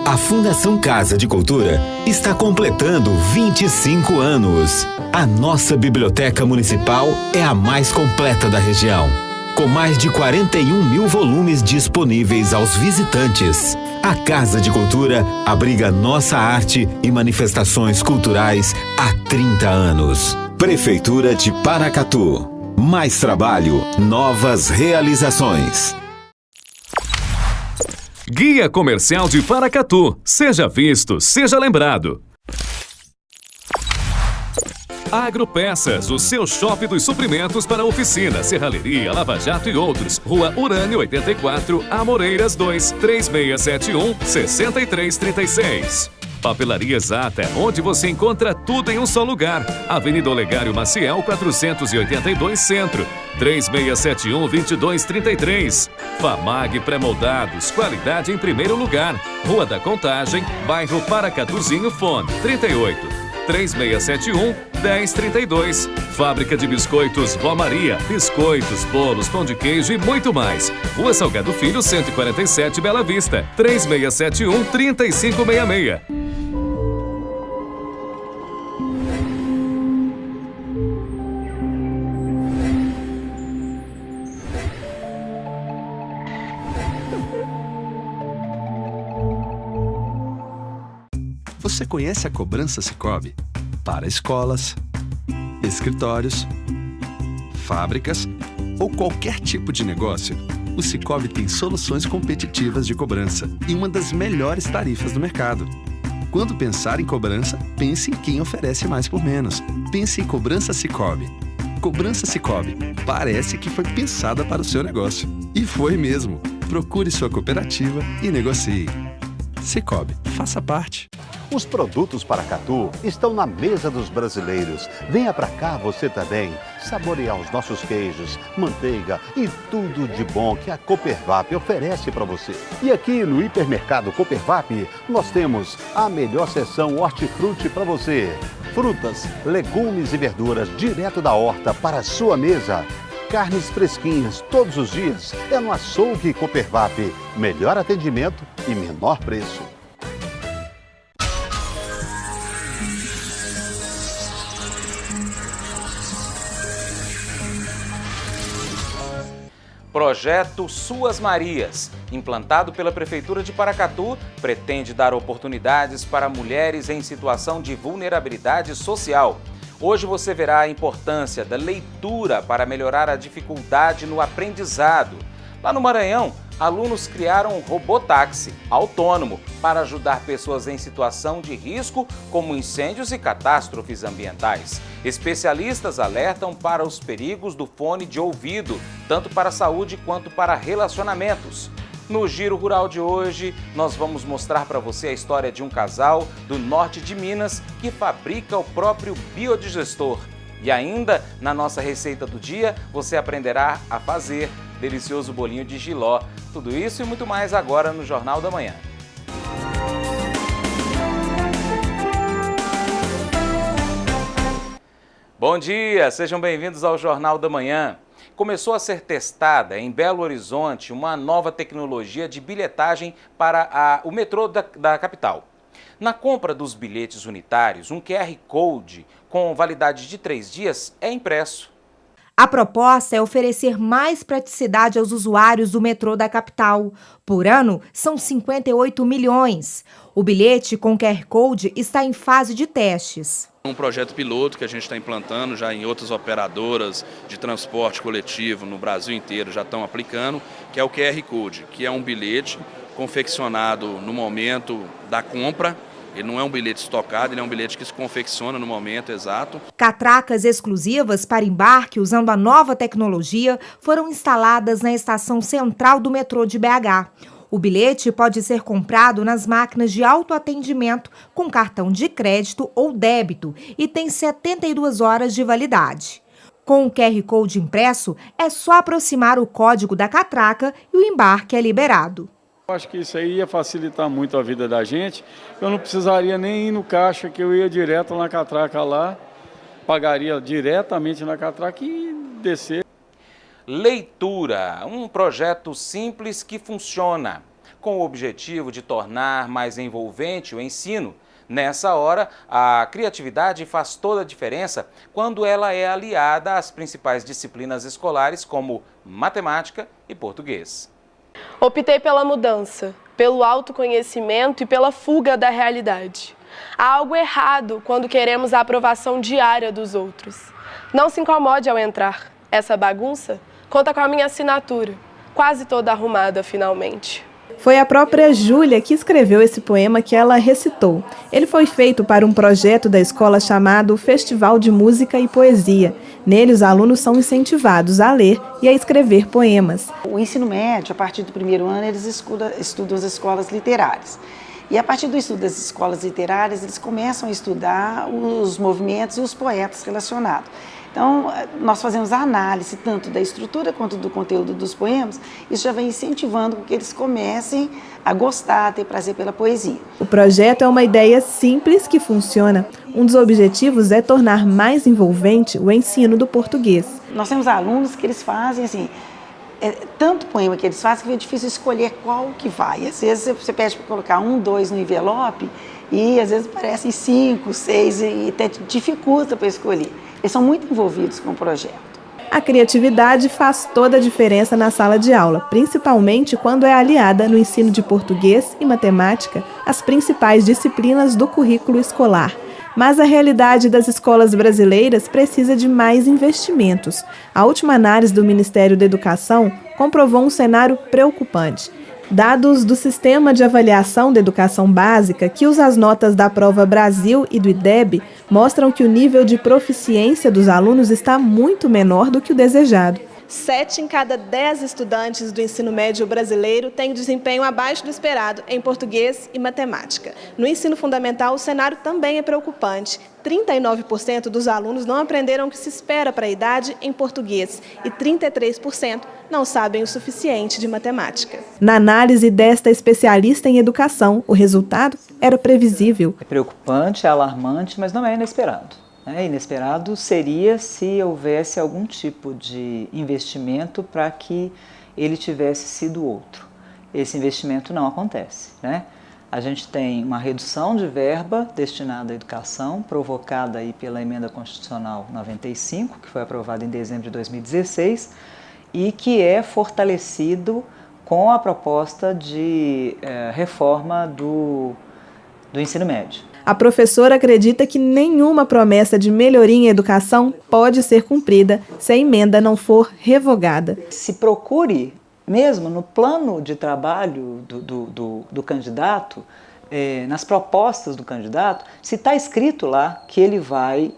A Fundação Casa de Cultura está completando 25 anos. A nossa biblioteca municipal é a mais completa da região, com mais de 41 mil volumes disponíveis aos visitantes. A Casa de Cultura abriga nossa arte e manifestações culturais há 30 anos. Prefeitura de Paracatu. Mais trabalho, novas realizações. Guia Comercial de Paracatu. Seja visto, seja lembrado. Agropeças, o seu shopping dos suprimentos para oficina, serralheria, lava-jato e outros. Rua Urânio 84, Amoreiras 2, 3671-6336. Papelaria Exata, onde você encontra tudo em um só lugar. Avenida Olegário Maciel, 482 Centro, 3671-2233. Famag Pré-moldados, qualidade em primeiro lugar. Rua da Contagem, bairro Paracatuzinho, fone 38-3671-1032. Fábrica de Biscoitos Vó Maria, biscoitos, bolos, pão de queijo e muito mais. Rua Salgado Filho, 147, Bela Vista, 3671-3566. Você conhece a cobrança Sicoob? Para escolas, escritórios, fábricas ou qualquer tipo de negócio, o Sicoob tem soluções competitivas de cobrança e uma das melhores tarifas do mercado. Quando pensar em cobrança, pense em quem oferece mais por menos. Pense em Cobrança Sicoob. Cobrança Sicoob. Parece que foi pensada para o seu negócio. E foi mesmo. Procure sua cooperativa e negocie. Sicoob, faça parte. Os produtos Paracatu estão na mesa dos brasileiros. Venha pra cá você também, saborear os nossos queijos, manteiga e tudo de bom que a Coopervap oferece para você. E aqui no hipermercado Coopervap, nós temos a melhor seção hortifruti para você. Frutas, legumes e verduras direto da horta para a sua mesa. Carnes fresquinhas todos os dias. É no açougue Coopervap. Melhor atendimento e menor preço. Projeto Suas Marias, implantado pela Prefeitura de Paracatu, pretende dar oportunidades para mulheres em situação de vulnerabilidade social. Hoje você verá a importância da leitura para melhorar a dificuldade no aprendizado. Lá no Maranhão, alunos criaram um robotáxi autônomo para ajudar pessoas em situação de risco, como incêndios e catástrofes ambientais. Especialistas alertam para os perigos do fone de ouvido, tanto para a saúde quanto para relacionamentos. No Giro Rural de hoje, nós vamos mostrar para você a história de um casal do norte de Minas que fabrica o próprio biodigestor. E ainda, na nossa receita do dia, você aprenderá a fazer delicioso bolinho de jiló. Tudo isso e muito mais agora no Jornal da Manhã. Bom dia, sejam bem-vindos ao Jornal da Manhã. Começou a ser testada em Belo Horizonte uma nova tecnologia de bilhetagem para o metrô da capital. Na compra dos bilhetes unitários, um QR Code com validade de 3 dias é impresso. A proposta é oferecer mais praticidade aos usuários do metrô da capital. Por ano, são 58 milhões. O bilhete com QR Code está em fase de testes. Um projeto piloto que a gente está implantando já em outras operadoras de transporte coletivo no Brasil inteiro já estão aplicando, que é o QR Code, que é um bilhete confeccionado no momento da compra. Ele não é um bilhete estocado, ele é um bilhete que se confecciona no momento exato. Catracas exclusivas para embarque usando a nova tecnologia foram instaladas na estação central do metrô de BH. O bilhete pode ser comprado nas máquinas de autoatendimento com cartão de crédito ou débito e tem 72 horas de validade. Com o QR Code impresso, é só aproximar o código da catraca e o embarque é liberado. Acho que isso aí ia facilitar muito a vida da gente. Eu não precisaria nem ir no caixa, que eu ia direto na catraca lá, pagaria diretamente na catraca e descer. Leitura, um projeto simples que funciona. com o objetivo de tornar mais envolvente o ensino. Nessa hora, a criatividade faz toda a diferença quando ela é aliada às principais disciplinas escolares, como matemática e português. Optei pela mudança, pelo autoconhecimento e pela fuga da realidade. Há algo errado quando queremos a aprovação diária dos outros. Não se incomode ao entrar. Essa bagunça conta com a minha assinatura, quase toda arrumada finalmente. Foi a própria Júlia que escreveu esse poema que ela recitou. Ele foi feito para um projeto da escola chamado Festival de Música e Poesia. Nele, os alunos são incentivados a ler e a escrever poemas. O ensino médio, a partir do primeiro ano, eles estudam as escolas literárias. E a partir do estudo das escolas literárias, eles começam a estudar os movimentos e os poetas relacionados. Então, nós fazemos a análise tanto da estrutura quanto do conteúdo dos poemas. Isso já vem incentivando que eles comecem a gostar, a ter prazer pela poesia. O projeto é uma ideia simples que funciona. Um dos objetivos é tornar mais envolvente o ensino do português. Nós temos alunos que eles fazem assim, tanto poema que eles fazem que é difícil escolher qual que vai. Às vezes você pede para colocar 1, 2 no envelope e às vezes parecem 5, 6 e até dificulta para escolher. Eles são muito envolvidos com o projeto. A criatividade faz toda a diferença na sala de aula, principalmente quando é aliada no ensino de português e matemática, as principais disciplinas do currículo escolar. Mas a realidade das escolas brasileiras precisa de mais investimentos. A última análise do Ministério da Educação comprovou um cenário preocupante. Dados do Sistema de Avaliação da Educação Básica, que usa as notas da Prova Brasil e do IDEB, mostram que o nível de proficiência dos alunos está muito menor do que o desejado. 7 em cada 10 estudantes do ensino médio brasileiro têm desempenho abaixo do esperado em português e matemática. No ensino fundamental, o cenário também é preocupante. 39% dos alunos não aprenderam o que se espera para a idade em português e 33% não sabem o suficiente de matemática. Na análise desta especialista em educação, o resultado era previsível. É preocupante, é alarmante, mas não é inesperado. Inesperado seria se houvesse algum tipo de investimento para que ele tivesse sido outro. Esse investimento não acontece, né? A gente tem uma redução de verba destinada à educação, provocada aí pela Emenda Constitucional 95, que foi aprovada em dezembro de 2016, e que é fortalecido com a proposta de reforma do ensino médio. A professora acredita que nenhuma promessa de melhoria em educação pode ser cumprida se a emenda não for revogada. Se procure, mesmo no plano de trabalho do candidato, nas propostas do candidato, se está escrito lá que ele vai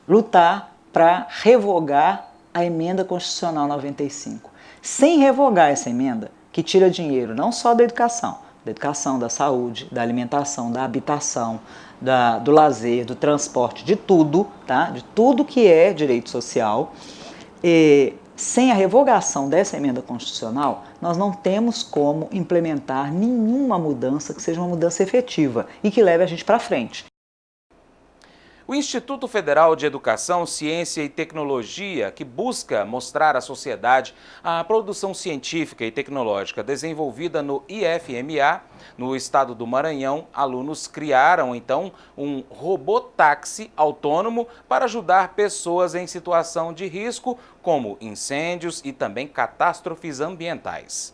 lutar para revogar a Emenda Constitucional 95. Sem revogar essa emenda, que tira dinheiro não só da educação, da saúde, da alimentação, da habitação, do lazer, do transporte, de tudo, tá? De tudo que é direito social. Sem a revogação dessa emenda constitucional, nós não temos como implementar nenhuma mudança que seja uma mudança efetiva e que leve a gente para frente. O Instituto Federal de Educação, Ciência e Tecnologia, que busca mostrar à sociedade a produção científica e tecnológica desenvolvida no IFMA, no estado do Maranhão, alunos criaram então um robô-táxi autônomo para ajudar pessoas em situação de risco, como incêndios e também catástrofes ambientais.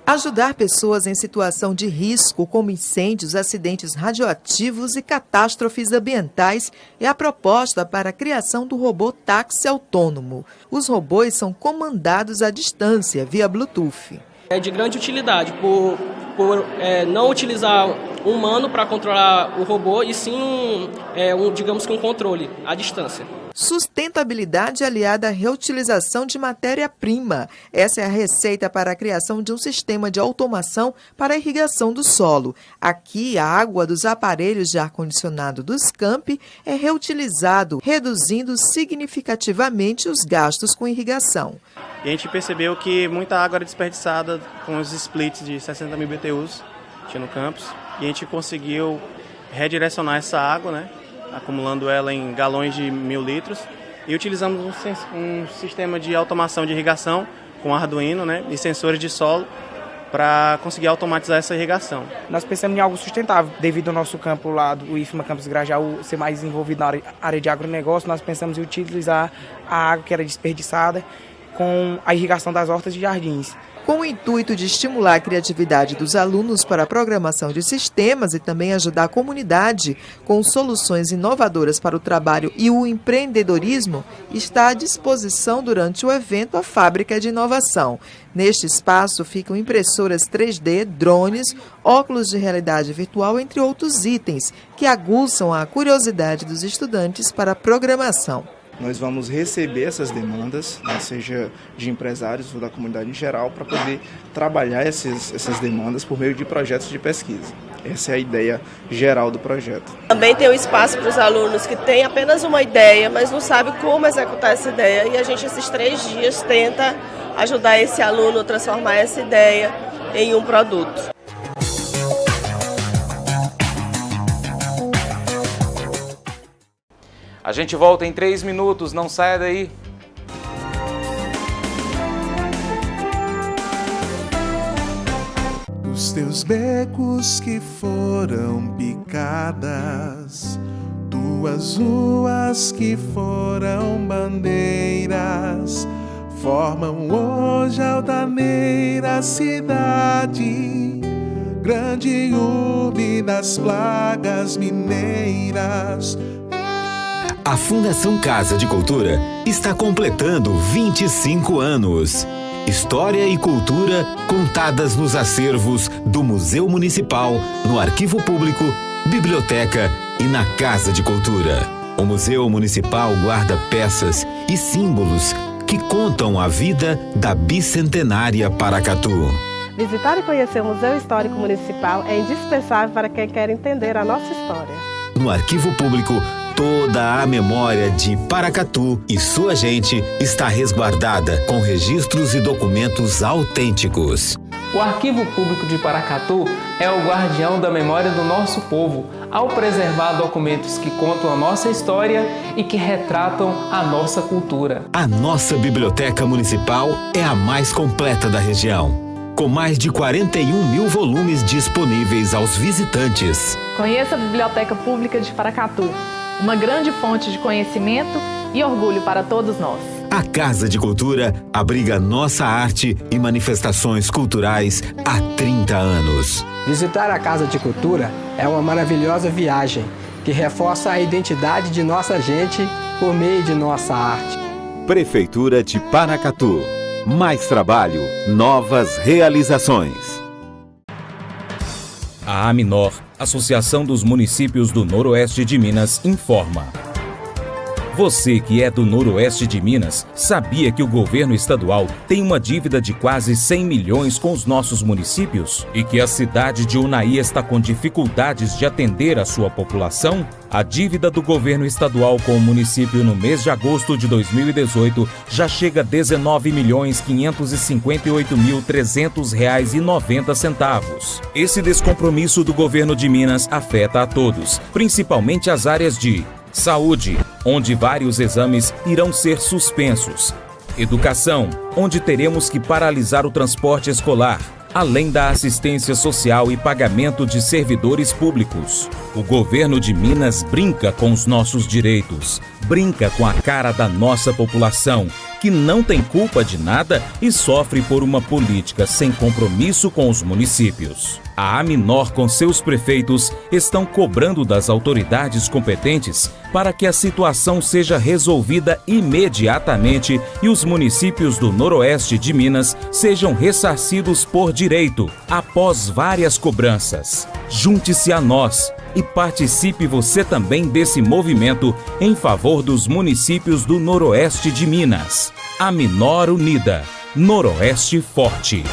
Ajudar pessoas em situação de risco, como incêndios, acidentes radioativos e catástrofes ambientais, é a proposta para a criação do robô táxi autônomo. Os robôs são comandados à distância, via Bluetooth. É de grande utilidade, por não utilizar um humano para controlar o robô, e sim, digamos que um controle à distância. Sustentabilidade aliada à reutilização de matéria-prima. Essa é a receita para a criação de um sistema de automação para a irrigação do solo. Aqui, a água dos aparelhos de ar-condicionado dos campi é reutilizado, reduzindo significativamente os gastos com irrigação. E a gente percebeu que muita água era desperdiçada com os splits de 60 mil BTUs que tinha no campus. E a gente conseguiu redirecionar essa água, né? Acumulando ela em galões de 1.000 litros, e utilizamos um sistema de automação de irrigação com Arduino, né, e sensores de solo para conseguir automatizar essa irrigação. Nós pensamos em algo sustentável, devido ao nosso campo lá do IFMA Campus Grajaú ser mais envolvido na área de agronegócio. Nós pensamos em utilizar a água que era desperdiçada com a irrigação das hortas e jardins. Com o intuito de estimular a criatividade dos alunos para a programação de sistemas e também ajudar a comunidade com soluções inovadoras para o trabalho e o empreendedorismo, está à disposição durante o evento a Fábrica de Inovação. Neste espaço ficam impressoras 3D, drones, óculos de realidade virtual, entre outros itens, que aguçam a curiosidade dos estudantes para a programação. Nós vamos receber essas demandas, né, seja de empresários ou da comunidade em geral, para poder trabalhar essas demandas por meio de projetos de pesquisa. Essa é a ideia geral do projeto. Também tem um espaço para os alunos que têm apenas uma ideia, mas não sabem como executar essa ideia. E a gente, esses 3 dias, tenta ajudar esse aluno a transformar essa ideia em um produto. A gente volta em 3 minutos, não saia daí. Os teus becos que foram picadas, tuas ruas que foram bandeiras, formam hoje a altaneira cidade, grande urbe das plagas mineiras. A Fundação Casa de Cultura está completando 25 anos. História e cultura contadas nos acervos do Museu Municipal, no Arquivo Público, Biblioteca e na Casa de Cultura. O Museu Municipal guarda peças e símbolos que contam a vida da bicentenária Paracatu. Visitar e conhecer o Museu Histórico Municipal é indispensável para quem quer entender a nossa história. No Arquivo Público, toda a memória de Paracatu e sua gente está resguardada com registros e documentos autênticos. O Arquivo Público de Paracatu é o guardião da memória do nosso povo, ao preservar documentos que contam a nossa história e que retratam a nossa cultura. A nossa Biblioteca Municipal é a mais completa da região, com mais de 41 mil volumes disponíveis aos visitantes. Conheça a Biblioteca Pública de Paracatu, uma grande fonte de conhecimento e orgulho para todos nós. A Casa de Cultura abriga nossa arte e manifestações culturais há 30 anos. Visitar a Casa de Cultura é uma maravilhosa viagem que reforça a identidade de nossa gente por meio de nossa arte. Prefeitura de Paracatu. Mais trabalho, novas realizações. A Aminor, Associação dos Municípios do Noroeste de Minas, informa. Você que é do Noroeste de Minas, sabia que o governo estadual tem uma dívida de quase 100 milhões com os nossos municípios? E que a cidade de Unai está com dificuldades de atender a sua população? A dívida do governo estadual com o município no mês de agosto de 2018 já chega a R$ 19.558.300,90. Esse descompromisso do governo de Minas afeta a todos, principalmente as áreas de saúde, onde vários exames irão ser suspensos. Educação, onde teremos que paralisar o transporte escolar, além da assistência social e pagamento de servidores públicos. O governo de Minas brinca com os nossos direitos, brinca com a cara da nossa população, que não tem culpa de nada e sofre por uma política sem compromisso com os municípios. A Aminor, com seus prefeitos, estão cobrando das autoridades competentes para que a situação seja resolvida imediatamente e os municípios do Noroeste de Minas sejam ressarcidos por direito, após várias cobranças. Junte-se a nós e participe você também desse movimento em favor dos municípios do Noroeste de Minas. Aminor Unida, Noroeste Forte.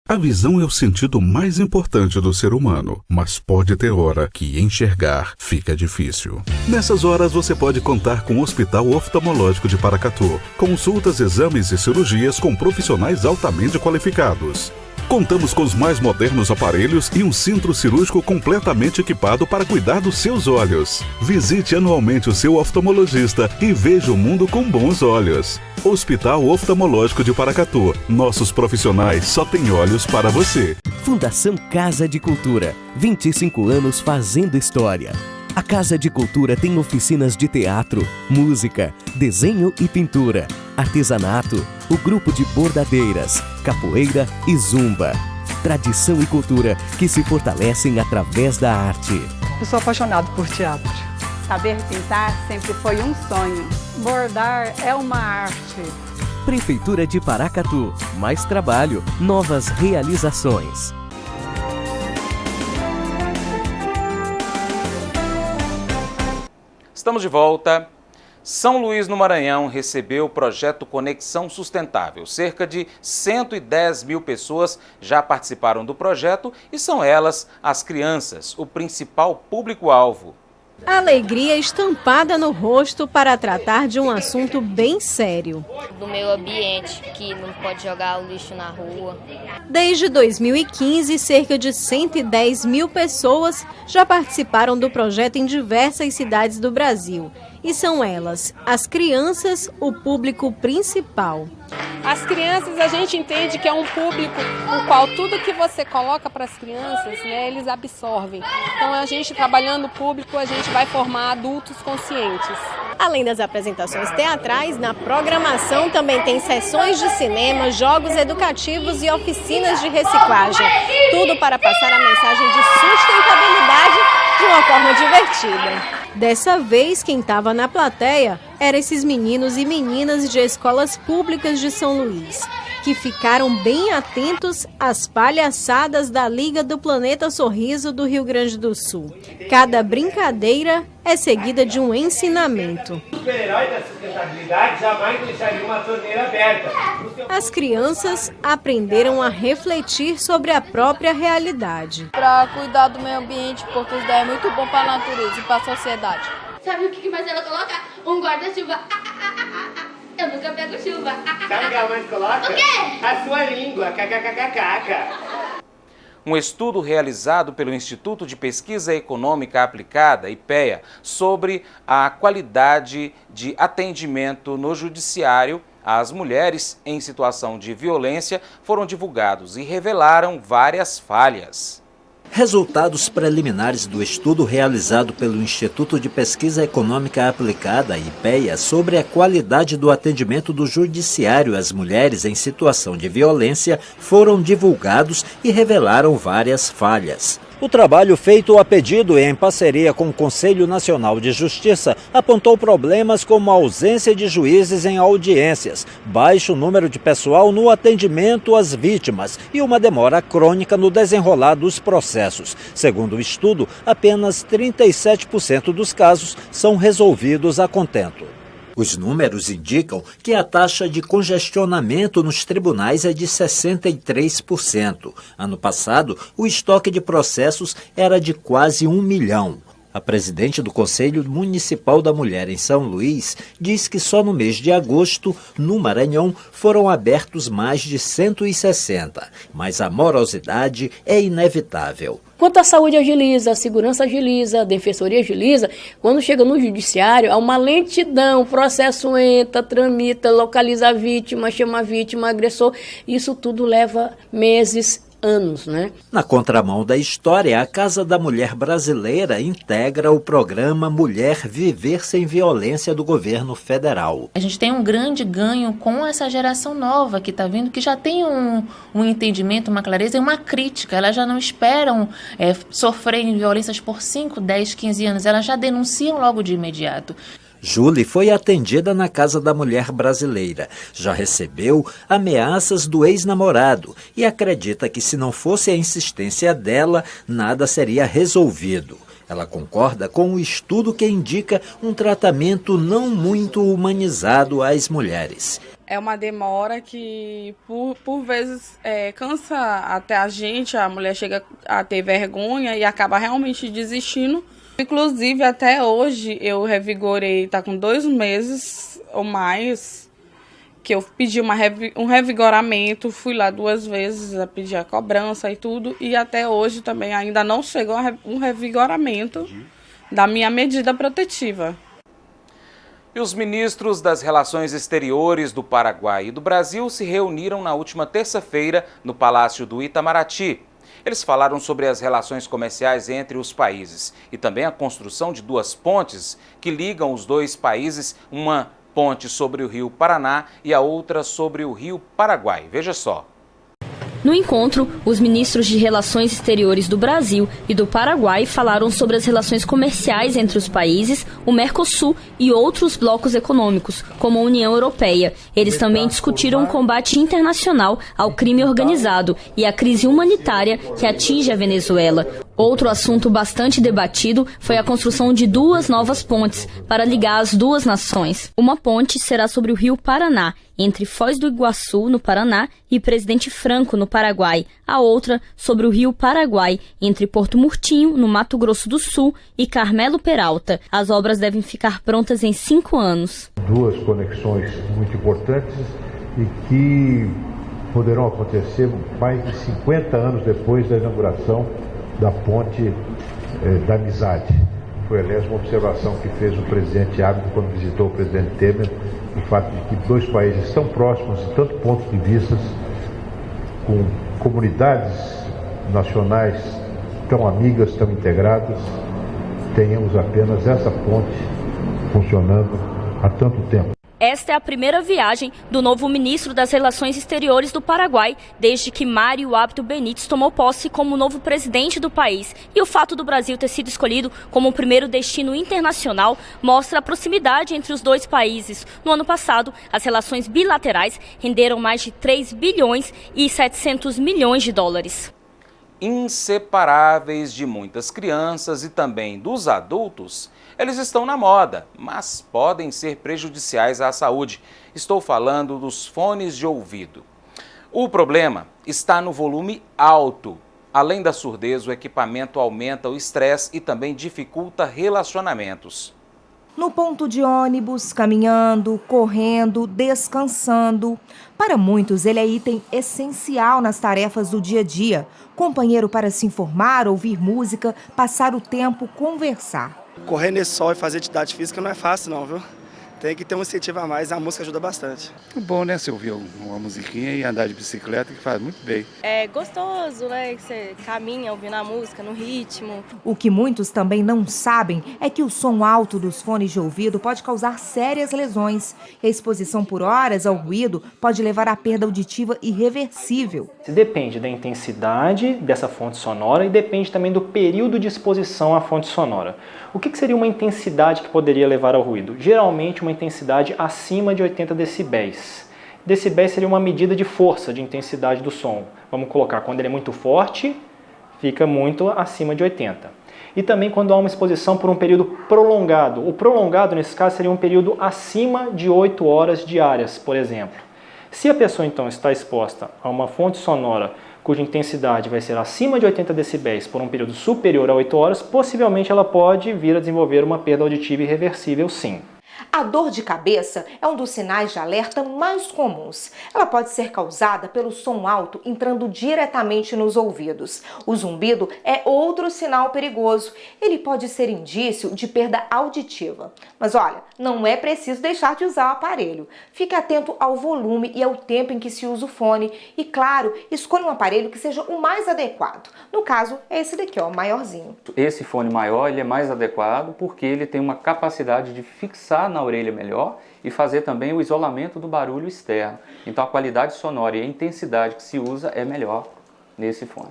A visão é o sentido mais importante do ser humano, mas pode ter hora que enxergar fica difícil. Nessas horas você pode contar com o Hospital Oftalmológico de Paracatu. Consultas, exames e cirurgias com profissionais altamente qualificados. Contamos com os mais modernos aparelhos e um centro cirúrgico completamente equipado para cuidar dos seus olhos. Visite anualmente o seu oftalmologista e veja o mundo com bons olhos. Hospital Oftalmológico de Paracatu. Nossos profissionais só têm olhos para você. Fundação Casa de Cultura. 25 anos fazendo história. A Casa de Cultura tem oficinas de teatro, música, desenho e pintura, artesanato, o grupo de bordadeiras, capoeira e zumba. Tradição e cultura que se fortalecem através da arte. Eu sou apaixonado por teatro. Saber pintar sempre foi um sonho. Bordar é uma arte. Prefeitura de Paracatu. Mais trabalho, novas realizações. Estamos de volta. São Luís, no Maranhão, recebeu o projeto Conexão Sustentável. Cerca de 110 mil pessoas já participaram do projeto e são elas, as crianças, o principal público-alvo. Alegria estampada no rosto para tratar de um assunto bem sério. Do meio ambiente, que não pode jogar o lixo na rua. Desde 2015, cerca de 110 mil pessoas já participaram do projeto em diversas cidades do Brasil. E são elas, as crianças, o público principal. As crianças, a gente entende que é um público o qual tudo que você coloca para as crianças, né, eles absorvem. Então, a gente trabalhando o público, a gente vai formar adultos conscientes. Além das apresentações teatrais, na programação também tem sessões de cinema, jogos educativos e oficinas de reciclagem. Tudo para passar a mensagem de sustentabilidade de uma forma divertida. Dessa vez, quem estava na plateia eram esses meninos e meninas de escolas públicas de São Luís, que ficaram bem atentos às palhaçadas da Liga do Planeta Sorriso do Rio Grande do Sul. Cada brincadeira é seguida de um ensinamento. O super-herói da sustentabilidade jamais deixaria uma torneira aberta. As crianças aprenderam a refletir sobre a própria realidade. Para cuidar do meio ambiente, porque isso daí é muito bom para a natureza e para a sociedade. Sabe o que mais ela coloca? Um guarda-chuva. Eu nunca pego chuva. Sabe o que a mãe coloca? O quê? A sua língua. KKKKK. Um estudo realizado pelo Instituto de Pesquisa Econômica Aplicada, IPEA, sobre a qualidade de atendimento no judiciário às mulheres em situação de violência foram divulgados e revelaram várias falhas. Resultados preliminares do estudo realizado pelo Instituto de Pesquisa Econômica Aplicada, IPEA, sobre a qualidade do atendimento do judiciário às mulheres em situação de violência foram divulgados e revelaram várias falhas. O trabalho feito a pedido e em parceria com o Conselho Nacional de Justiça apontou problemas como a ausência de juízes em audiências, baixo número de pessoal no atendimento às vítimas e uma demora crônica no desenrolar dos processos. Segundo o estudo, apenas 37% dos casos são resolvidos a contento. Os números indicam que a taxa de congestionamento nos tribunais é de 63%. Ano passado, o estoque de processos era de quase 1 milhão. A presidente do Conselho Municipal da Mulher em São Luís diz que só no mês de agosto, no Maranhão, foram abertos mais de 160. Mas a morosidade é inevitável. Quanto à saúde agiliza, a segurança agiliza, a defensoria agiliza, quando chega no judiciário, há uma lentidão, o processo entra, tramita, localiza a vítima, chama a vítima, agressor, isso tudo leva meses, anos, né? Na contramão da história, a Casa da Mulher Brasileira integra o programa Mulher Viver Sem Violência do governo federal. A gente tem um grande ganho com essa geração nova que está vindo, que já tem um entendimento, uma clareza e uma crítica. Elas já não esperam sofrerem violências por 5, 10, 15 anos, elas já denunciam logo de imediato. Júlia foi atendida na Casa da Mulher Brasileira. Já recebeu ameaças do ex-namorado e acredita que se não fosse a insistência dela, nada seria resolvido. Ela concorda com o estudo que indica um tratamento não muito humanizado às mulheres. É uma demora que, por vezes, cansa até a gente, a mulher chega a ter vergonha e acaba realmente desistindo. Inclusive, até hoje, eu revigorei, tá com 2 meses ou mais, que eu pedi um revigoramento, fui lá 2 vezes a pedir a cobrança e tudo, e até hoje também ainda não chegou um revigoramento da minha medida protetiva. E os ministros das Relações Exteriores do Paraguai e do Brasil se reuniram na última terça-feira no Palácio do Itamaraty. Eles falaram sobre as relações comerciais entre os países e também a construção de 2 pontes que ligam os 2 países, uma ponte sobre o Rio Paraná e a outra sobre o Rio Paraguai. Veja só. No encontro, os ministros de Relações Exteriores do Brasil e do Paraguai falaram sobre as relações comerciais entre os países, o Mercosul e outros blocos econômicos, como a União Europeia. Eles também discutiram o combate internacional ao crime organizado e a crise humanitária que atinge a Venezuela. Outro assunto bastante debatido foi a construção de 2 novas pontes para ligar as 2 nações. Uma ponte será sobre o Rio Paraná, entre Foz do Iguaçu, no Paraná, e Presidente Franco, no Paraguai. A outra sobre o Rio Paraguai, entre Porto Murtinho, no Mato Grosso do Sul, e Carmelo Peralta. As obras devem ficar prontas em 5 anos. 2 conexões muito importantes e que poderão acontecer mais de 50 anos depois da inauguração da Ponte da Amizade. Foi, aliás, uma observação que fez o presidente Abdo quando visitou o presidente Temer, o fato de que 2 países tão próximos, de tanto pontos de vista, com comunidades nacionais tão amigas, tão integradas, tenhamos apenas essa ponte funcionando há tanto tempo. Esta é a primeira viagem do novo ministro das Relações Exteriores do Paraguai, desde que Mário Abdo Benítez tomou posse como novo presidente do país. E o fato do Brasil ter sido escolhido como o primeiro destino internacional mostra a proximidade entre os 2 países. No ano passado, as relações bilaterais renderam mais de 3 bilhões e 700 milhões de dólares. Inseparáveis de muitas crianças e também dos adultos, eles estão na moda, mas podem ser prejudiciais à saúde. Estou falando dos fones de ouvido. O problema está no volume alto. Além da surdez, o equipamento aumenta o estresse e também dificulta relacionamentos. No ponto de ônibus, caminhando, correndo, descansando. Para muitos, ele é item essencial nas tarefas do dia a dia. Companheiro para se informar, ouvir música, passar o tempo, conversar. Correr nesse sol e fazer atividade física não é fácil não, viu? Tem que ter um incentivo a mais, a música ajuda bastante. É bom, né, você ouvir uma musiquinha e andar de bicicleta, que faz muito bem. É gostoso, né, que você caminha ouvindo a música no ritmo. O que muitos também não sabem é que o som alto dos fones de ouvido pode causar sérias lesões. E a exposição por horas ao ruído pode levar à perda auditiva irreversível. Depende da intensidade dessa fonte sonora e depende também do período de exposição à fonte sonora. O que seria uma intensidade que poderia levar ao ruído? Geralmente uma intensidade acima de 80 decibéis. Decibéis seria uma medida de força, de intensidade do som. Vamos colocar, quando ele é muito forte, fica muito acima de 80. E também quando há uma exposição por um período prolongado. O prolongado, nesse caso, seria um período acima de 8 horas diárias, por exemplo. Se a pessoa, então, está exposta a uma fonte sonora cuja intensidade vai ser acima de 80 decibéis por um período superior a 8 horas, possivelmente ela pode vir a desenvolver uma perda auditiva irreversível, sim. A dor de cabeça é um dos sinais de alerta mais comuns. Ela pode ser causada pelo som alto entrando diretamente nos ouvidos. O zumbido é outro sinal perigoso. Ele pode ser indício de perda auditiva. Mas olha, não é preciso deixar de usar o aparelho. Fique atento ao volume e ao tempo em que se usa o fone. E claro, escolha um aparelho que seja o mais adequado. No caso, é esse daqui, ó, maiorzinho. Esse fone maior ele é mais adequado porque ele tem uma capacidade de fixar na orelha melhor e fazer também o isolamento do barulho externo. Então a qualidade sonora e a intensidade que se usa é melhor nesse fone.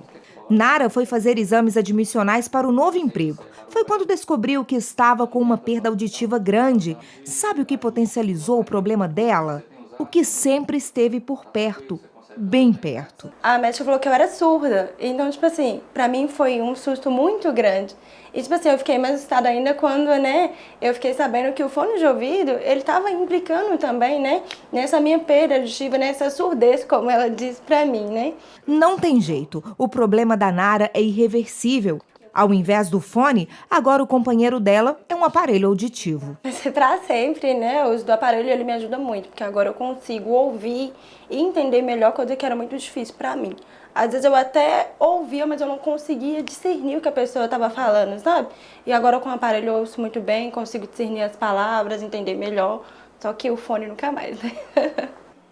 Nara foi fazer exames admissionais para o novo emprego. Foi quando descobriu que estava com uma perda auditiva grande. Sabe o que potencializou o problema dela? O que sempre esteve por perto. Bem perto. A médica falou que eu era surda, então, tipo assim, pra mim foi um susto muito grande. E, tipo assim, eu fiquei mais assustada ainda quando, né, eu fiquei sabendo que o fone de ouvido, ele tava implicando também, né, nessa minha perda auditiva, nessa surdez, como ela disse pra mim, né. Não tem jeito, o problema da Nara é irreversível. Ao invés do fone, agora o companheiro dela é um aparelho auditivo. Para sempre, né? O uso do aparelho ele me ajuda muito, porque agora eu consigo ouvir e entender melhor, coisa que era muito difícil para mim. Às vezes eu até ouvia, mas eu não conseguia discernir o que a pessoa estava falando, sabe? E agora com o aparelho eu ouço muito bem, consigo discernir as palavras, entender melhor. Só que o fone nunca mais, né?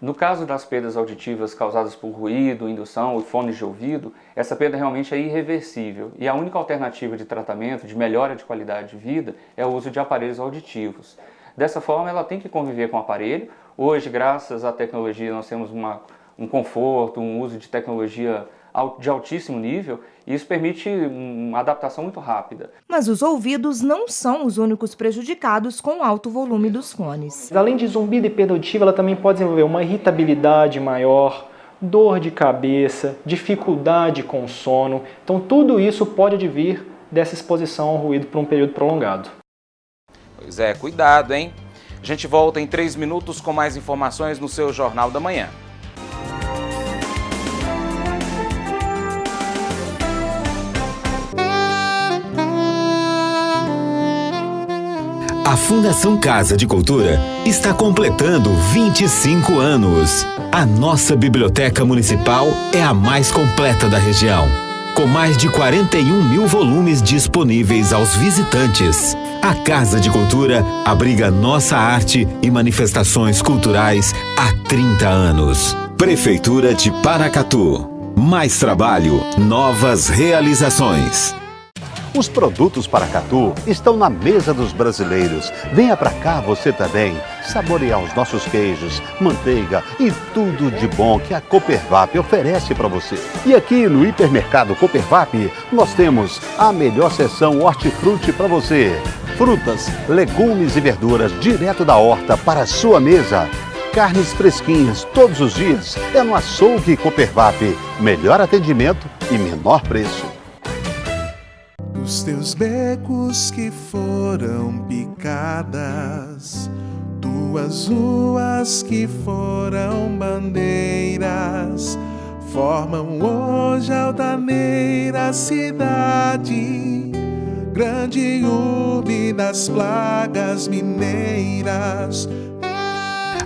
No caso das perdas auditivas causadas por ruído, indução ou fones de ouvido, essa perda realmente é irreversível e a única alternativa de tratamento, de melhora de qualidade de vida, é o uso de aparelhos auditivos. Dessa forma, ela tem que conviver com o aparelho. Hoje, graças à tecnologia, nós temos um conforto, um uso de tecnologia de altíssimo nível, e isso permite uma adaptação muito rápida. Mas os ouvidos não são os únicos prejudicados com o alto volume dos fones. Além de zumbido e perda auditiva, ela também pode desenvolver uma irritabilidade maior, dor de cabeça, dificuldade com sono. Então tudo isso pode advir dessa exposição ao ruído por um período prolongado. Pois é, cuidado, hein? A gente volta em 3 minutos com mais informações no seu Jornal da Manhã. A Fundação Casa de Cultura está completando 25 anos. A nossa biblioteca municipal é a mais completa da região, com mais de 41 mil volumes disponíveis aos visitantes. A Casa de Cultura abriga nossa arte e manifestações culturais há 30 anos. Prefeitura de Paracatu. Mais trabalho, novas realizações. Os produtos Paracatu estão na mesa dos brasileiros. Venha pra cá você também, saborear os nossos queijos, manteiga e tudo de bom que a Coopervap oferece para você. E aqui no Hipermercado Coopervap, nós temos a melhor seção hortifruti para você. Frutas, legumes e verduras direto da horta para a sua mesa. Carnes fresquinhas todos os dias. É no Açougue Coopervap. Melhor atendimento e menor preço. Os teus becos que foram picadas, tuas ruas que foram bandeiras, formam hoje a altaneira cidade, grande urbe das plagas mineiras.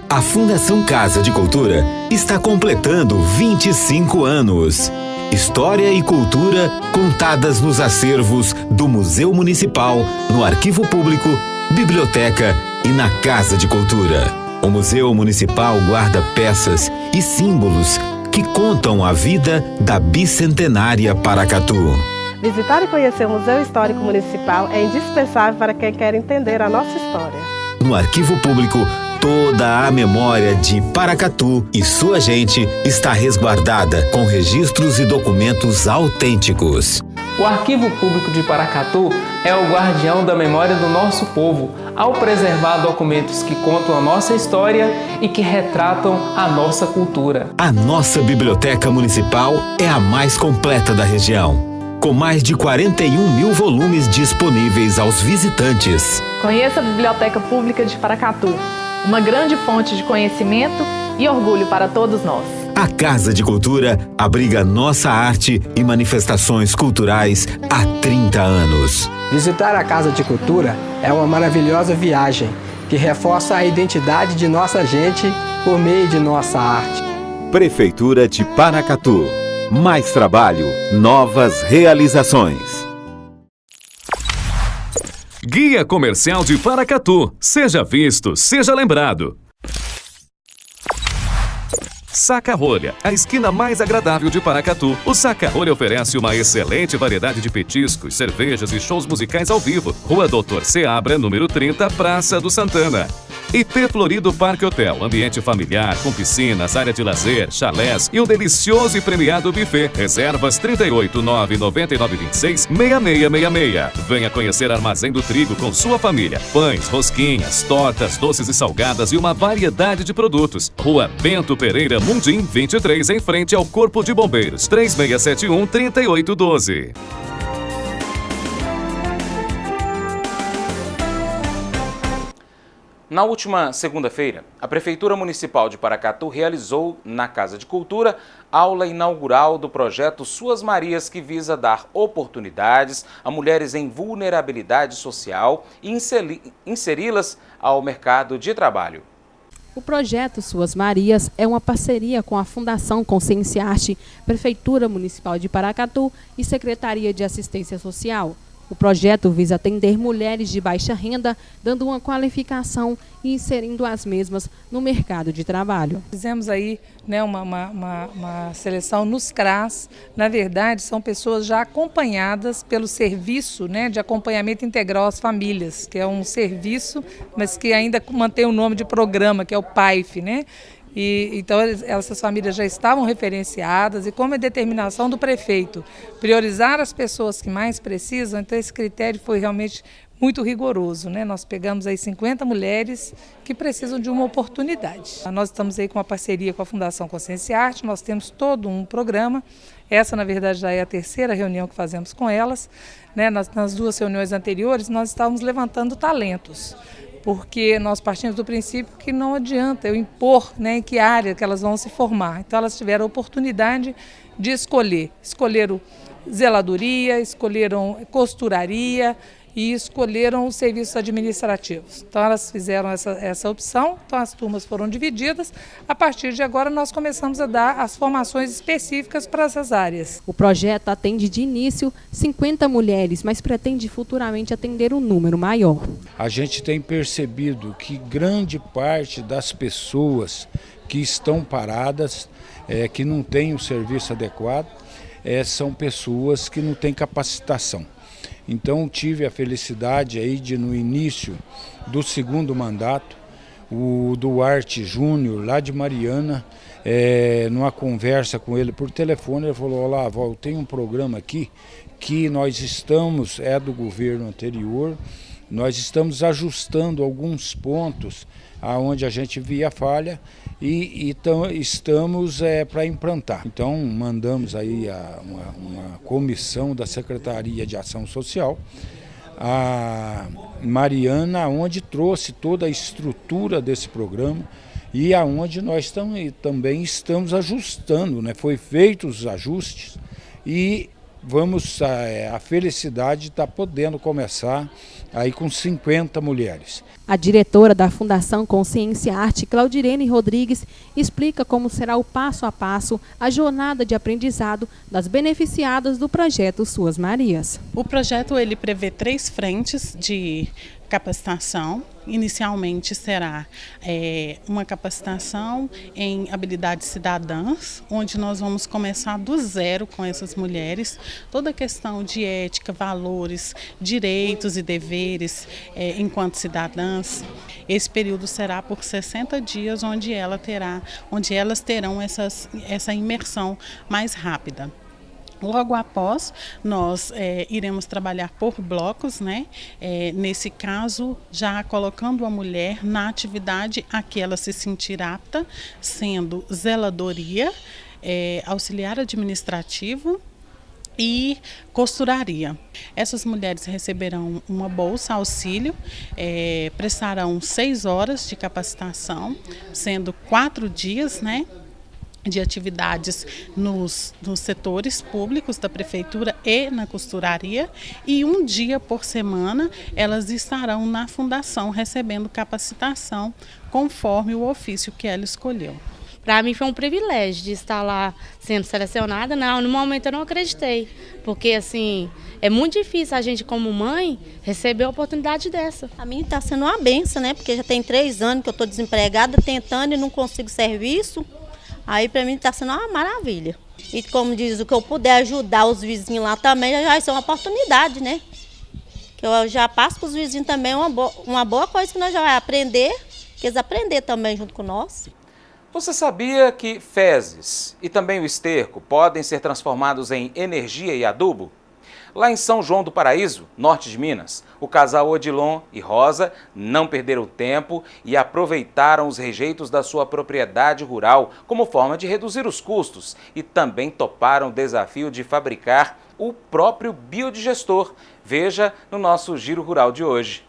A Fundação Casa de Cultura está completando 25 anos. História e cultura contadas nos acervos do Museu Municipal, no Arquivo Público, Biblioteca e na Casa de Cultura. O Museu Municipal guarda peças e símbolos que contam a vida da bicentenária Paracatu. Visitar e conhecer o Museu Histórico Municipal é indispensável para quem quer entender a nossa história. No Arquivo Público, toda a memória de Paracatu e sua gente está resguardada com registros e documentos autênticos. O Arquivo Público de Paracatu é o guardião da memória do nosso povo, ao preservar documentos que contam a nossa história e que retratam a nossa cultura. A nossa Biblioteca Municipal é a mais completa da região, com mais de 41 mil volumes disponíveis aos visitantes. Conheça a Biblioteca Pública de Paracatu, uma grande fonte de conhecimento e orgulho para todos nós. A Casa de Cultura abriga nossa arte e manifestações culturais há 30 anos. Visitar a Casa de Cultura é uma maravilhosa viagem que reforça a identidade de nossa gente por meio de nossa arte. Prefeitura de Paracatu. Mais trabalho, novas realizações. Guia Comercial de Paracatu. Seja visto, seja lembrado. Saca-rolha, a esquina mais agradável de Paracatu. O Saca-rolha oferece uma excelente variedade de petiscos, cervejas e shows musicais ao vivo. Rua Doutor Seabra, número 30, Praça do Santana. IP Florido Parque Hotel, ambiente familiar, com piscinas, área de lazer, chalés e um delicioso e premiado buffet. Reservas 389-9926-6666. Venha conhecer Armazém do Trigo com sua família. Pães, rosquinhas, tortas, doces e salgadas e uma variedade de produtos. Rua Bento Pereira Mundim, 23, em frente ao Corpo de Bombeiros. 3671-3812. Na última segunda-feira, a Prefeitura Municipal de Paracatu realizou, na Casa de Cultura, aula inaugural do projeto Suas Marias, que visa dar oportunidades a mulheres em vulnerabilidade social e inseri-las ao mercado de trabalho. O projeto Suas Marias é uma parceria com a Fundação Consciência Arte, Prefeitura Municipal de Paracatu e Secretaria de Assistência Social. O projeto visa atender mulheres de baixa renda, dando uma qualificação e inserindo as mesmas no mercado de trabalho. Fizemos aí, né, uma seleção nos CRAS. Na verdade, são pessoas já acompanhadas pelo serviço, né, de acompanhamento integral às famílias, que é um serviço, mas que ainda mantém o nome de programa, que é o PAIF, né? Então essas famílias já estavam referenciadas e como é determinação do prefeito priorizar as pessoas que mais precisam, então esse critério foi realmente muito rigoroso, né? Nós pegamos aí 50 mulheres que precisam de uma oportunidade. Nós estamos aí com uma parceria com a Fundação Consciência Arte, nós temos todo um programa. Essa, na verdade, já é a terceira reunião que fazemos com elas, né? Nas duas reuniões anteriores, nós estávamos levantando talentos, porque nós partimos do princípio que não adianta eu impor, né, em que área que elas vão se formar. Então elas tiveram a oportunidade de escolher. Escolheram zeladoria, escolheram costuraria e escolheram os serviços administrativos. Então elas fizeram essa opção, então as turmas foram divididas. A partir de agora nós começamos a dar as formações específicas para essas áreas. O projeto atende de início 50 mulheres, mas pretende futuramente atender um número maior. A gente tem percebido que grande parte das pessoas que estão paradas, que não têm o serviço adequado, são pessoas que não têm capacitação. Então tive a felicidade aí de, no início do segundo mandato, o Duarte Júnior, lá de Mariana, numa conversa com ele por telefone, ele falou: Olavo, eu tenho um programa aqui que nós estamos, do governo anterior, nós estamos ajustando alguns pontos aonde a gente via falha e estamos para implantar. Então mandamos aí uma comissão da Secretaria de Ação Social, a Mariana, onde trouxe toda a estrutura desse programa e aonde nós também estamos ajustando, né? Foi feitos os ajustes e vamos a felicidade de estar podendo começar aí com 50 mulheres. A diretora da Fundação Consciência Arte, Claudirene Rodrigues, explica como será o passo a passo a jornada de aprendizado das beneficiadas do projeto Suas Marias. O projeto ele prevê 3 frentes de capacitação. Inicialmente será uma capacitação em habilidades cidadãs, onde nós vamos começar do zero com essas mulheres, toda a questão de ética, valores, direitos e deveres enquanto cidadãs. Esse período será por 60 dias, onde elas terão essa imersão mais rápida. Logo após, nós iremos trabalhar por blocos, né? Nesse caso, já colocando a mulher na atividade a que ela se sentir apta, sendo zeladoria, auxiliar administrativo e costuraria. Essas mulheres receberão uma bolsa auxílio, prestarão 6 horas de capacitação, sendo 4 dias, né, de atividades nos setores públicos da prefeitura e na costuraria, e 1 dia por semana elas estarão na fundação recebendo capacitação conforme o ofício que ela escolheu. Para mim foi um privilégio de estar lá sendo selecionada. Não, no momento eu não acreditei, porque assim, é muito difícil a gente como mãe receber uma oportunidade dessa. A mim está sendo uma benção, né? Porque já tem 3 anos que eu estou desempregada, tentando e não consigo serviço. Aí para mim está sendo uma maravilha. E como diz, o que eu puder ajudar os vizinhos lá também já vai ser uma oportunidade, né? Que eu já passo para os vizinhos também uma boa coisa que nós já vamos aprender, que eles aprender também junto com nós. Você sabia que fezes e também o esterco podem ser transformados em energia e adubo? Lá em São João do Paraíso, norte de Minas, o casal Odilon e Rosa não perderam tempo e aproveitaram os rejeitos da sua propriedade rural como forma de reduzir os custos e também toparam o desafio de fabricar o próprio biodigestor. Veja no nosso Giro Rural de hoje.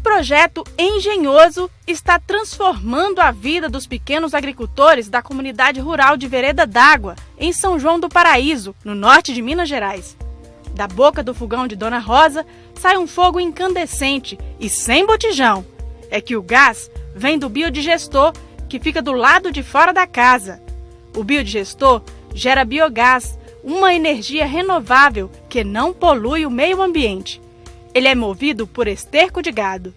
projeto engenhoso está transformando a vida dos pequenos agricultores da comunidade rural de Vereda d'Água, em São João do Paraíso, no norte de Minas Gerais. Da boca do fogão de Dona Rosa sai um fogo incandescente e sem botijão. É que o gás vem do biodigestor, que fica do lado de fora da casa. O biodigestor gera biogás, uma energia renovável que não polui o meio ambiente. Ele é movido por esterco de gado.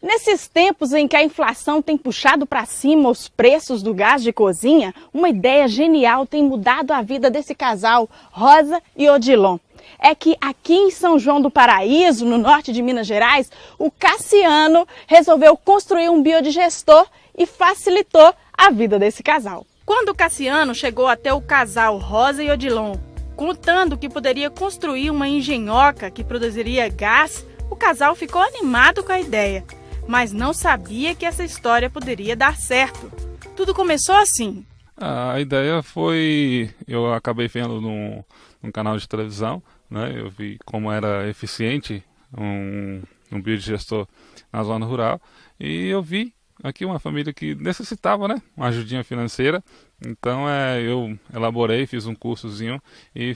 Nesses tempos em que a inflação tem puxado para cima os preços do gás de cozinha, uma ideia genial tem mudado a vida desse casal, Rosa e Odilon. É que aqui em São João do Paraíso, no norte de Minas Gerais, o Cassiano resolveu construir um biodigestor e facilitou a vida desse casal. Quando o Cassiano chegou até o casal Rosa e Odilon, contando que poderia construir uma engenhoca que produziria gás, o casal ficou animado com a ideia, mas não sabia que essa história poderia dar certo. Tudo começou assim. A ideia foi, eu acabei vendo num canal de televisão, né? Eu vi como era eficiente um biodigestor na zona rural e eu vi aqui uma família que necessitava, né, uma ajudinha financeira. Então eu elaborei, fiz um cursozinho e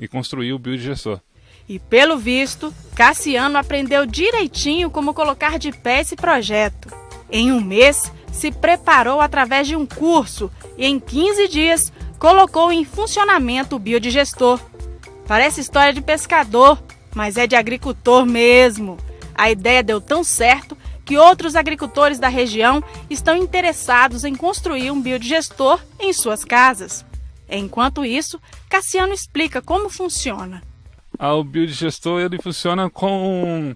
construí o biodigestor. E pelo visto, Cassiano aprendeu direitinho como colocar de pé esse projeto. Em um mês, se preparou através de um curso e em 15 dias colocou em funcionamento o biodigestor. Parece história de pescador, mas é de agricultor mesmo. A ideia deu tão certo que outros agricultores da região estão interessados em construir um biodigestor em suas casas. Enquanto isso, Cassiano explica como funciona. O biodigestor ele funciona com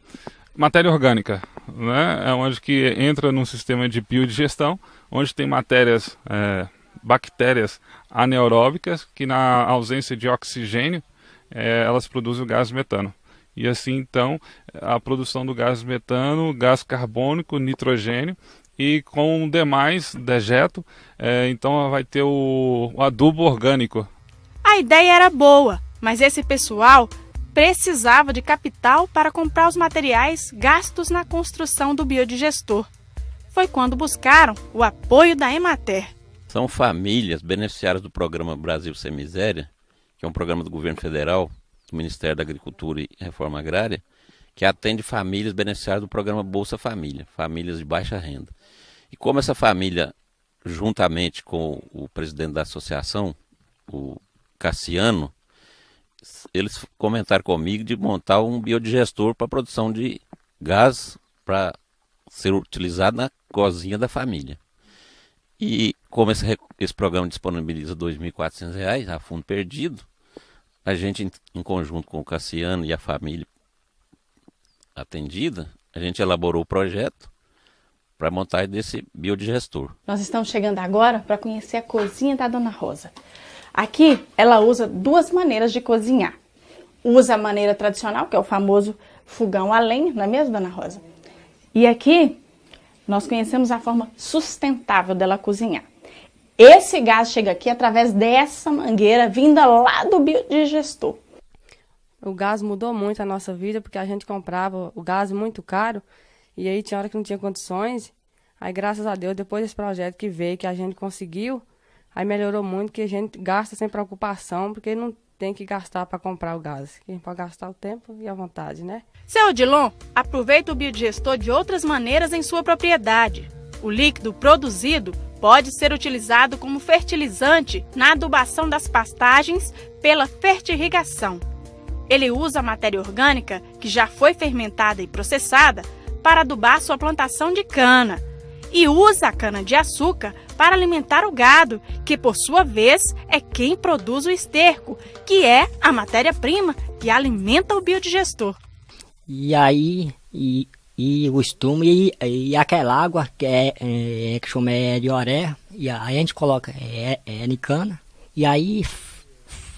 matéria orgânica, né? É onde que entra num sistema de biodigestão, onde tem bactérias anaeróbicas que na ausência de oxigênio elas produzem o gás metano. E assim, então, a produção do gás metano, gás carbônico, nitrogênio e com demais dejeto, então vai ter o adubo orgânico. A ideia era boa, mas esse pessoal precisava de capital para comprar os materiais gastos na construção do biodigestor. Foi quando buscaram o apoio da Emater. São famílias beneficiárias do programa Brasil Sem Miséria, que é um programa do governo federal, do Ministério da Agricultura e Reforma Agrária, que atende famílias beneficiárias do programa Bolsa Família, famílias de baixa renda. E como essa família, juntamente com o presidente da associação, o Cassiano, eles comentaram comigo de montar um biodigestor para produção de gás para ser utilizado na cozinha da família. E como esse programa disponibiliza R$ 2.400 a fundo perdido, a gente, em conjunto com o Cassiano e a família atendida, a gente elaborou o projeto para a montagem desse biodigestor. Nós estamos chegando agora para conhecer a cozinha da Dona Rosa. Aqui, ela usa duas maneiras de cozinhar. Usa a maneira tradicional, que é o famoso fogão a lenha, não é mesmo, Dona Rosa? E aqui, nós conhecemos a forma sustentável dela cozinhar. Esse gás chega aqui através dessa mangueira vinda lá do biodigestor. O gás mudou muito a nossa vida, porque a gente comprava o gás muito caro, e aí tinha hora que não tinha condições. Aí, graças a Deus, depois desse projeto que veio, que a gente conseguiu, aí melhorou muito, que a gente gasta sem preocupação, porque não tem que gastar para comprar o gás. Quem pode gastar o tempo e a vontade, né? Seu Odilon aproveita o biodigestor de outras maneiras em sua propriedade. O líquido produzido pode ser utilizado como fertilizante na adubação das pastagens pela fertirrigação. Ele usa a matéria orgânica, que já foi fermentada e processada, para adubar sua plantação de cana. E usa a cana-de-açúcar para alimentar o gado, que por sua vez é quem produz o esterco, que é a matéria-prima que alimenta o biodigestor. E aí, o estume e aquela água que chama de oré, e aí a gente coloca em cana, e aí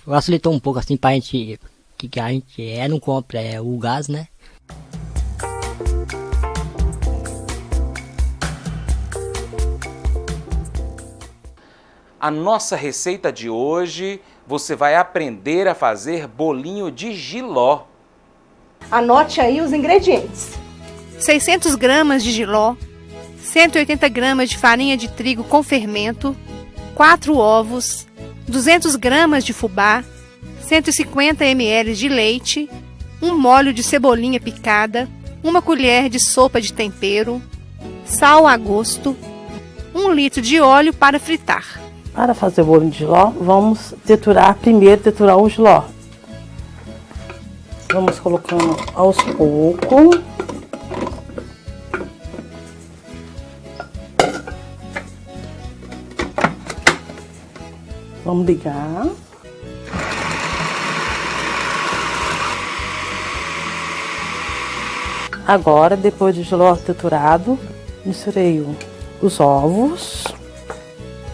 facilitou um pouco assim pra gente, que a gente não compra o gás, né? A nossa receita de hoje, você vai aprender a fazer bolinho de jiló. Anote aí os ingredientes: 600 gramas de jiló, 180 gramas de farinha de trigo com fermento, 4 ovos, 200 gramas de fubá, 150 ml de leite, um molho de cebolinha picada, 1 colher de sopa de tempero, sal a gosto, 1 litro de óleo para fritar. Para fazer o bolinho de jiló, vamos primeiro triturar o jiló. Vamos colocando aos poucos. Vamos ligar. Agora, depois do jiló triturado, misturei os ovos,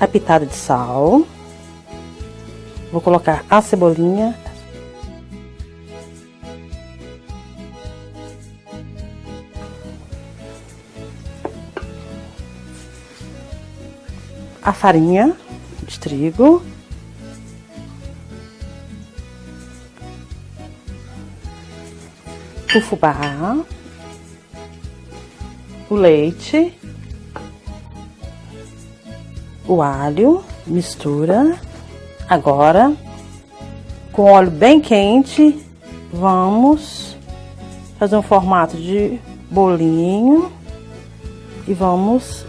a pitada de sal. Vou colocar a cebolinha. A farinha de trigo. O fubá. O leite. O alho. Mistura. Agora, com óleo bem quente, vamos fazer um formato de bolinho e vamos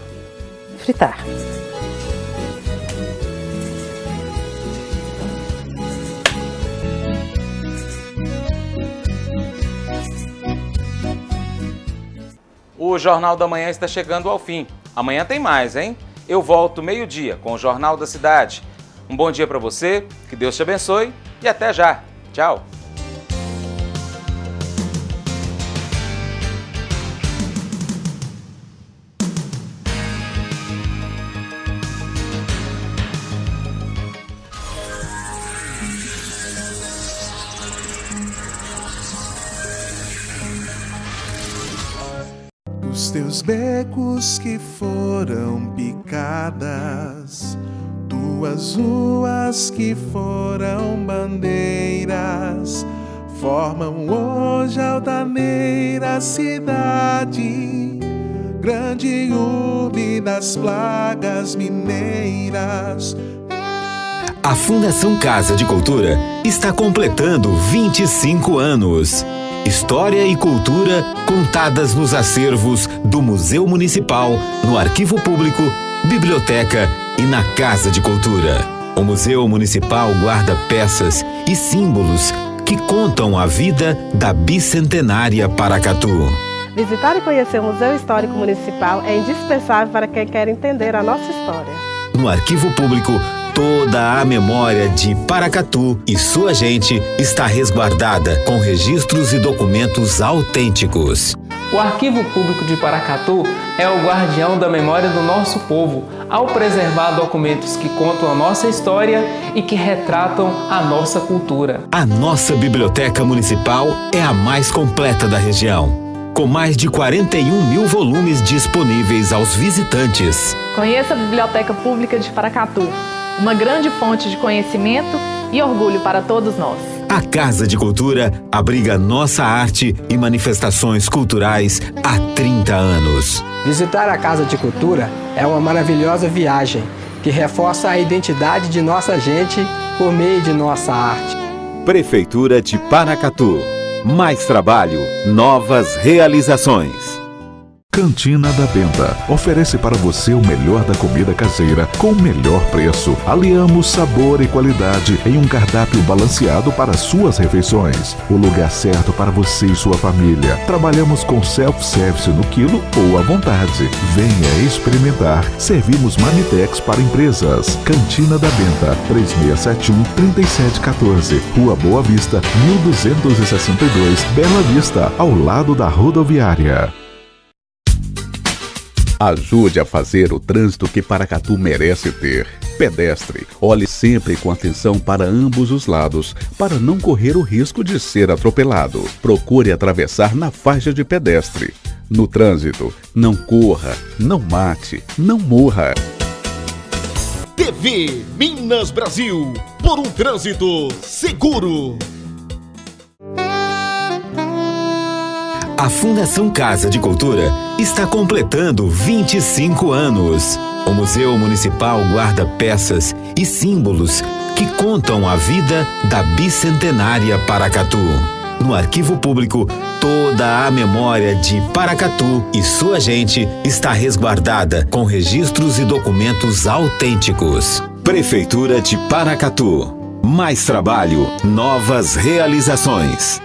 fritar. O Jornal da Manhã está chegando ao fim. Amanhã tem mais, hein? Eu volto meio-dia com o Jornal da Cidade. Um bom dia para você, que Deus te abençoe e até já. Tchau. Os teus becos que foram picadas, tuas ruas que foram bandeiras, formam hoje a altaneira cidade, grande urbe das plagas mineiras. A Fundação Casa de Cultura está completando 25 anos. História e cultura contadas nos acervos do Museu Municipal, no Arquivo Público, Biblioteca e na Casa de Cultura. O Museu Municipal guarda peças e símbolos que contam a vida da bicentenária Paracatu. Visitar e conhecer o Museu Histórico Municipal é indispensável para quem quer entender a nossa história. No Arquivo Público, toda a memória de Paracatu e sua gente está resguardada com registros e documentos autênticos. O Arquivo Público de Paracatu é o guardião da memória do nosso povo, ao preservar documentos que contam a nossa história e que retratam a nossa cultura. A nossa Biblioteca Municipal é a mais completa da região, com mais de 41 mil volumes disponíveis aos visitantes. Conheça a Biblioteca Pública de Paracatu, uma grande fonte de conhecimento e orgulho para todos nós. A Casa de Cultura abriga nossa arte e manifestações culturais há 30 anos. Visitar a Casa de Cultura é uma maravilhosa viagem que reforça a identidade de nossa gente por meio de nossa arte. Prefeitura de Paracatu. Mais trabalho, novas realizações. Cantina da Benta oferece para você o melhor da comida caseira com o melhor preço. Aliamos sabor e qualidade em um cardápio balanceado para suas refeições. O lugar certo para você e sua família. Trabalhamos com self-service no quilo ou à vontade. Venha experimentar. Servimos marmitex para empresas. Cantina da Benta, 3671-3714. Rua Boa Vista, 1262, Bela Vista, ao lado da rodoviária. Ajude a fazer o trânsito que Paracatu merece ter. Pedestre, olhe sempre com atenção para ambos os lados, para não correr o risco de ser atropelado. Procure atravessar na faixa de pedestre. No trânsito, não corra, não mate, não morra. TV Minas Brasil, por um trânsito seguro. A Fundação Casa de Cultura está completando 25 anos. O Museu Municipal guarda peças e símbolos que contam a vida da bicentenária Paracatu. No arquivo público, toda a memória de Paracatu e sua gente está resguardada com registros e documentos autênticos. Prefeitura de Paracatu. Mais trabalho, novas realizações.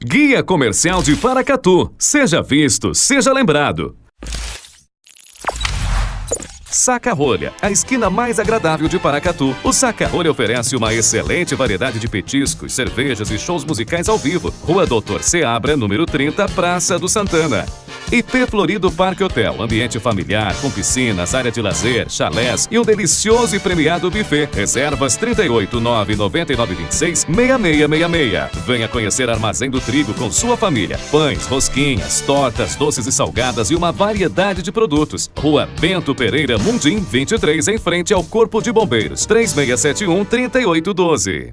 Guia Comercial de Paracatu. Seja visto, seja lembrado. Saca-rolha, a esquina mais agradável de Paracatu. O Saca-rolha oferece uma excelente variedade de petiscos, cervejas e shows musicais ao vivo. Rua Doutor Seabra, número 30, Praça do Santana. IP Florido Parque Hotel, ambiente familiar, com piscinas, área de lazer, chalés e um delicioso e premiado buffet. Reservas 389-9926-6666. Venha conhecer Armazém do Trigo com sua família. Pães, rosquinhas, tortas, doces e salgadas e uma variedade de produtos. Rua Bento Pereira Mundim, 23, em frente ao Corpo de Bombeiros. 3671-3812.